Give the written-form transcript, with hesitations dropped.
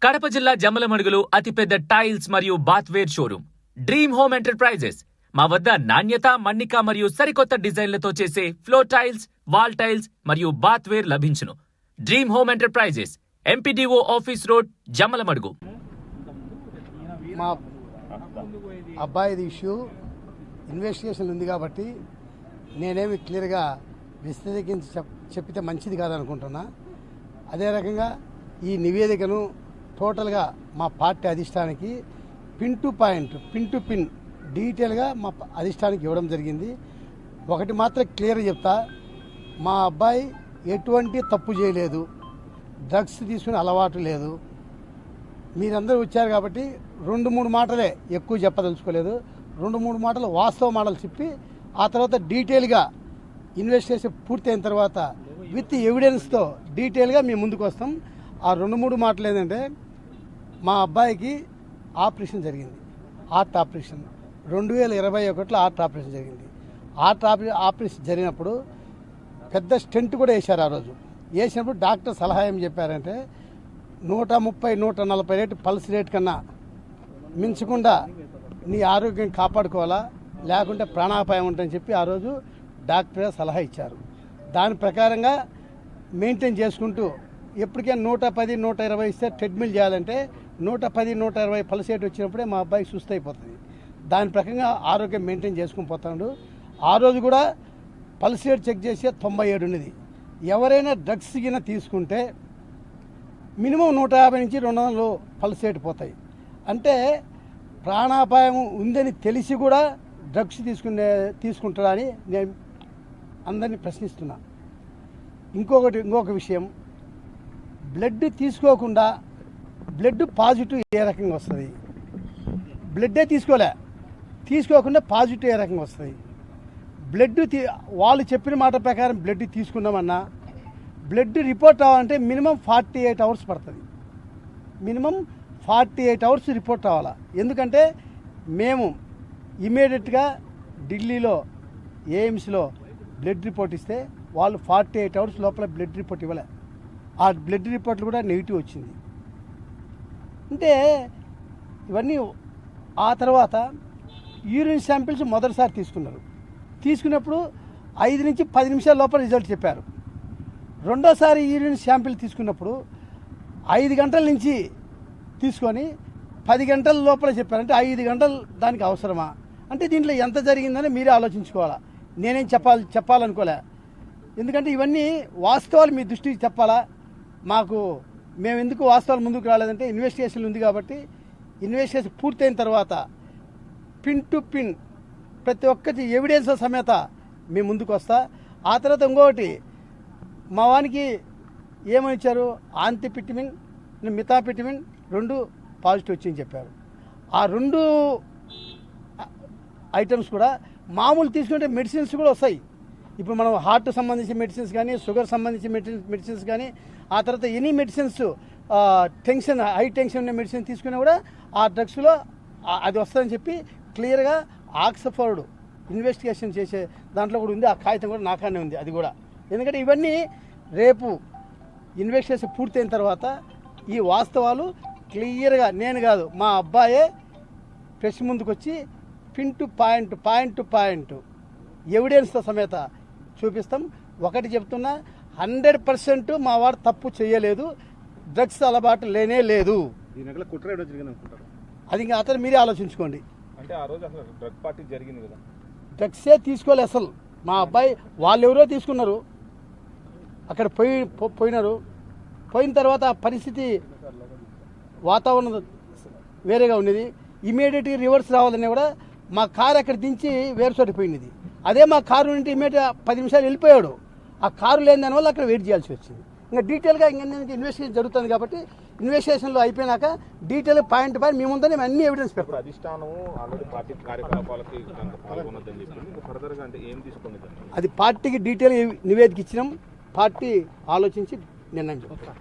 కడప జిల్లా జమ్మలమడుగులో అతిపెద్ద టైల్స్ మరియు బాత్వేర్ షోరూమ్ డ్రీమ్ హోమ్ ఎంటర్ప్రైజెస్. మా వద్ద నాణ్యత, మన్నిక మరియు సరికొత్త డిజైన్లతో చేసే ఫ్లోర్ టైల్స్, వాల్ టైల్స్ మరియు బాత్వేర్ లభించును. Dream home enterprises, MPDO office road, Jammalamadugu. మా అబ్బాయిది ఇష్యూ ఇన్వెస్టిగేషన్ ఉంది కాబట్టి నేనేమి క్లియర్గా విశ్లేషించి చెప్పితే మంచిది కాదనుకుంటున్నా. అదే రకంగా ఈ నివేదికను టోటల్గా మా పార్టీ అధిష్టానానికి pin to point, pin to pin డీటెయిల్గా మా అధిష్టానానికి ఇవ్వడం జరిగింది. ఒకటి మాత్రం క్లియర్గా చెప్తా, మా అబ్బాయి ఎటువంటి తప్పు చేయలేదు, డ్రగ్స్ తీసుకునే అలవాటు లేదు. మీరందరూ వచ్చారు కాబట్టి 2-3 మాటలే ఎక్కువ చెప్పదలుచుకోలేదు. 2-3 మాటలు వాస్తవ మాటలు చెప్పి ఆ తర్వాత డీటెయిల్గా ఇన్వెస్టిగేషన్ పూర్తయిన తర్వాత విత్ ఎవిడెన్స్తో డీటెయిల్గా మేము ముందుకు వస్తాం. ఆ 2-3 మాటలు ఏంటంటే, మా అబ్బాయికి ఆపరేషన్ జరిగింది, హార్ట్ ఆపరేషన్ 2021లో హార్ట్ ఆపరేషన్ జరిగింది. హార్ట్ ఆపరేషన్ జరిగినప్పుడు పెద్ద స్టెంట్ కూడా వేశారు. ఆ రోజు వేసినప్పుడు డాక్టర్ సలహా ఏం చెప్పారంటే 130-140 రేటు పల్స్ రేట్ కన్నా మించకుండా నీ ఆరోగ్యం కాపాడుకోవాలా, లేకుంటే ప్రాణాపాయం ఉంటుందని చెప్పి ఆ రోజు డాక్టర్ సలహా ఇచ్చారు. దాని ప్రకారంగా మెయింటైన్ చేసుకుంటూ ఎప్పటికైనా 110-120 ఇస్తే ట్రెడ్మిల్ చేయాలంటే 110-120 పల్స్ రేట్ వచ్చినప్పుడే మా అబ్బాయి సుస్థ అయిపోతుంది. దాని ప్రకారంగా ఆరోగ్యం మెయింటైన్ చేసుకుని పోతాడు. ఆ రోజు కూడా పల్స్ రేట్ చెక్ చేసి 97 ఉన్నది. ఎవరైనా డ్రగ్స్ గిన తీసుకుంటే మినిమం 150-200 పల్స్ రేట్ పోతాయి. అంటే ప్రాణాపాయం ఉందని తెలిసి కూడా డ్రగ్స్ తీసుకుంటాడని నేను అందరినీ ప్రశ్నిస్తున్నా. ఇంకొక విషయం, బ్లడ్ తీసుకోకుండా బ్లడ్ పాజిటివ్ ఏ రకంగా వస్తుంది? బ్లడ్డే తీసుకోకుండా పాజిటివ్ ఏ రకంగా వస్తుంది? బ్లడ్ వాళ్ళు చెప్పిన మాట ప్రకారం బ్లడ్ తీసుకున్నామన్నా బ్లడ్ రిపోర్ట్ అవ్వాలంటే మినిమం 48 అవర్స్ పడుతుంది. మినిమం 48 అవర్స్ రిపోర్ట్ అవ్వాలా. ఎందుకంటే మేము ఇమీడియట్గా ఢిల్లీలో ఏఎమ్స్లో బ్లడ్ రిపోర్ట్ ఇస్తే వాళ్ళు 48 అవర్స్ లోపల బ్లడ్ రిపోర్ట్ ఇవ్వలే. ఆ బ్లడ్ రిపోర్ట్లు కూడా నెగిటివ్ వచ్చింది. అంటే ఇవన్నీ. ఆ తర్వాత యూరిన్ శాంపిల్స్ మొదటిసారి తీసుకున్నప్పుడు 5-10 నిమిషాల లోపల రిజల్ట్ చెప్పారు. రెండోసారి యూరిన్ శాంపిల్ తీసుకున్నప్పుడు 5 గంటల నుంచి తీసుకొని 10 గంటల లోపల చెప్పారు. అంటే 5 గంటలు దానికి అవసరమా? అంటే దీంట్లో ఎంత జరిగిందని మీరే ఆలోచించుకోవాలా. నేనేం చెప్పాలనుకోలే. ఎందుకంటే ఇవన్నీ వాస్తవాలు మీ దృష్టికి చెప్పాలా. మేము ఎందుకు వాస్తవాలు ముందుకు రాలేదంటే ఇన్వెస్టిగేషన్ ఉంది కాబట్టి ఇన్వెస్టిగేషన్ పూర్తయిన తర్వాత పిన్ టు పిన్ ప్రతి ఒక్కటి ఎవిడెన్స్ సమేత మేము ముందుకు వస్తా. ఆ తర్వాత ఇంకొకటి, మా వానికి ఏమని ఇచ్చారు, ఆంతిపిటిమిన్, మిథాపిటిమిన్ 2 పాజిటివ్ వచ్చిందని చెప్పారు. ఆ 2 ఐటమ్స్ కూడా మామూలు తీసుకుంటే మెడిసిన్స్ కూడా వస్తాయి. ఇప్పుడు మనం హార్ట్ సంబంధించిన మెడిసిన్స్ కానీ, షుగర్ సంబంధించిన మెడిసిన్స్ కానీ, ఆ తర్వాత ఎనీ మెడిసిన్స్ హై టెన్షన్ ఉన్న మెడిసిన్ తీసుకున్నా కూడా ఆ డ్రగ్స్లో అది వస్తుందని చెప్పి క్లియర్గా ఆక్స్ఫర్డ్ ఇన్వెస్టిగేషన్ చేసే దాంట్లో కూడా ఉంది. ఆ కాగితం కూడా నాకానే ఉంది అది కూడా. ఎందుకంటే ఇవన్నీ రేపు ఇన్వెస్టిగేషన్ పూర్తయిన తర్వాత ఈ వాస్తవాలు క్లియర్గా నేను కాదు, మా అబ్బాయే ప్రెస్ ముందుకు వచ్చి పిన్ టు పాయింట్ ఎవిడెన్స్తో సమేత చూపిస్తాం. ఒకటి చెప్తున్నా, 100% మా వాడు తప్పు చేయలేదు, డ్రగ్స్ అలవాటు లేనే లేదు. అది ఇంకా అతను మీరే ఆలోచించుకోండి. అంటే ఆ రోజు అసలు డ్రగ్ పార్టీ జరిగింది కదా, డ్రగ్సే తీసుకోలే అసలు. మా అబ్బాయి వాళ్ళెవరో తీసుకున్నారు, అక్కడ పోయినారు. పోయిన తర్వాత పరిస్థితి వాతావరణం వేరేగా ఉన్నది. ఇమీడియట్గా రివర్స్ రావాలని కూడా మా కారు అక్కడ దించి వేరే చోట పోయినది. అదే మా కారు నుండి ఇమీడియట్గా 10 నిమిషాలు వెళ్ళిపోయాడు. ఆ కారు లేని దానివల్ల అక్కడ వెయిట్ చేయాల్సి వచ్చింది. ఇంకా డీటెయిల్గా ఇన్వెస్టిగేషన్ జరుగుతుంది కాబట్టి ఇన్వెస్టిగేషన్లో అయిపోయినాక డీటెయిల్ పాయింట్ మీ ముందరే అన్ని ఎవిడెన్స్ పెట్టారు. అధిష్టానం ఆల్రెడీ పార్టీ కార్యకలాపాలకి పాల్గొనొద్దని చెప్పి ఫర్దర్గా అంటే ఏం తీసుకుంటుంది? అది పార్టీకి డీటెయిల్ నివేదిక ఇచ్చినాం. పార్టీ ఆలోచించి నిర్ణయం చెప్తారు.